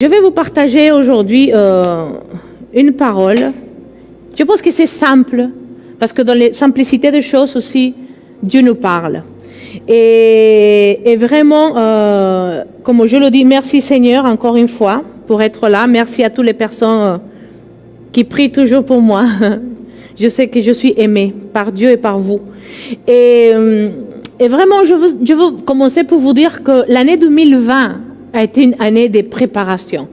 Je vais vous partager aujourd'hui une parole. Je pense que c'est simple, parce que dans la simplicité des choses aussi, Dieu nous parle. Et vraiment, comme je le dis, merci Seigneur encore une fois pour être là. Merci à toutes les personnes qui prient toujours pour moi. Je sais que je suis aimée par Dieu et par vous. Et vraiment, je veux commencer pour vous dire que l'année 2020 a été une année de préparation,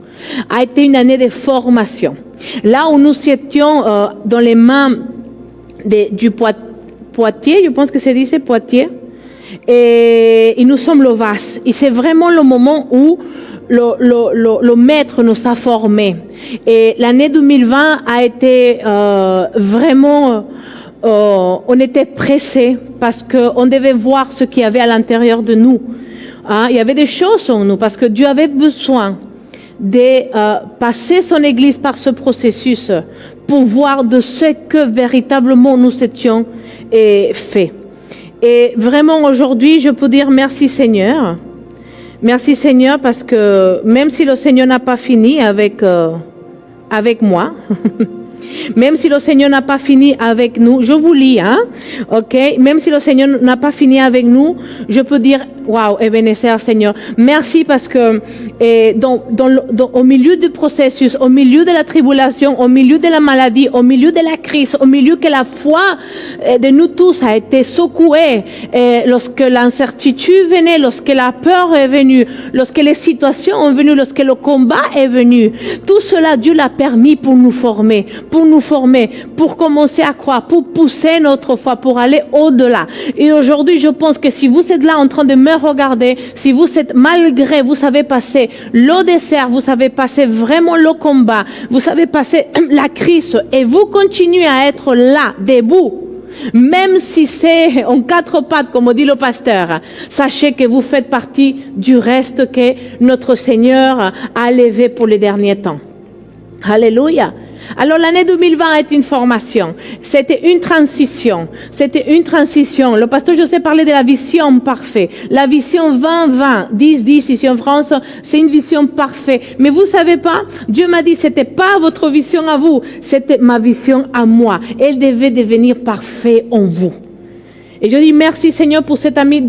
a été une année de formation. Là où nous étions dans les mains du Poitiers, je pense que c'est dit, c'est Poitiers, et nous sommes le vase. Et c'est vraiment le moment où le maître nous a formés. Et l'année 2020 a été vraiment... on était pressés parce qu'on devait voir ce qu'il y avait à l'intérieur de nous. Hein, il y avait des choses en nous parce que Dieu avait besoin de passer son Église par ce processus pour voir de ce que véritablement nous étions faits. Et vraiment aujourd'hui, je peux dire merci Seigneur. Merci Seigneur parce que même si le Seigneur n'a pas fini avec moi, même si le Seigneur n'a pas fini avec nous, je vous lis, hein, ok? Même si le Seigneur n'a pas fini avec nous, je peux dire, waouh, Ebenezer, Seigneur, merci parce que au milieu du processus, au milieu de la tribulation, au milieu de la maladie, au milieu de la crise, au milieu que la foi de nous tous a été secouée, lorsque l'incertitude venait, lorsque la peur est venue, lorsque les situations sont venues, lorsque le combat est venu, tout cela, Dieu l'a permis pour nous former, pour commencer à croire, pour pousser notre foi, pour aller au-delà. Et aujourd'hui, je pense que si vous êtes là en train de me regarder, si vous êtes malgré, vous savez passer le désert, vous savez passer vraiment le combat, vous savez passer la crise et vous continuez à être là, debout, même si c'est en quatre pattes, comme dit le pasteur, sachez que vous faites partie du reste que notre Seigneur a levé pour les derniers temps. Alléluia. Alors l'année 2020 est une formation, c'était une transition. Le pasteur José parlait de la vision parfaite, la vision 2020, 10-10 ici en France, c'est une vision parfaite. Mais vous savez pas, Dieu m'a dit c'était pas votre vision à vous, c'était ma vision à moi. Elle devait devenir parfaite en vous. Et je dis merci Seigneur pour cette année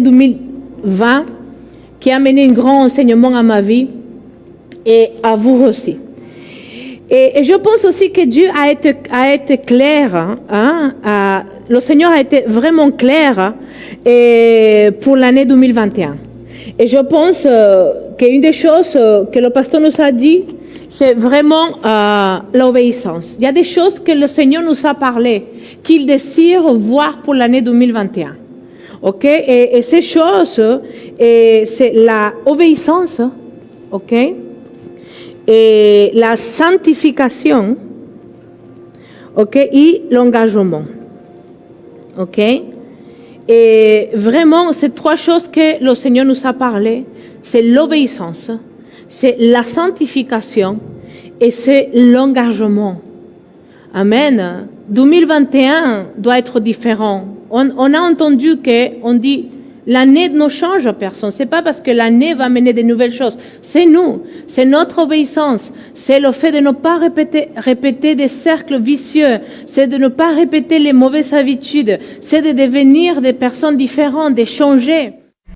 2020 qui a amené un grand enseignement à ma vie et à vous aussi. Et je pense aussi que Dieu a été clair, hein, le Seigneur a été vraiment clair pour l'année 2021. Et je pense qu'une des choses que le pasteur nous a dit, c'est vraiment l'obéissance. Il y a des choses que le Seigneur nous a parlé, qu'il désire voir pour l'année 2021. Ok? Et ces choses, c'est l'obéissance, ok? Et la sanctification, ok, et l'engagement, ok. Et vraiment, ces trois choses que le Seigneur nous a parlé, c'est l'obéissance, c'est la sanctification et c'est l'engagement. Amen. 2021 doit être différent. On a entendu qu'on dit l'année ne change personne. C'est pas parce que l'année va mener de nouvelles choses. C'est nous. C'est notre obéissance. C'est le fait de ne pas répéter des cercles vicieux. C'est de ne pas répéter les mauvaises habitudes. C'est de devenir des personnes différentes, de changer.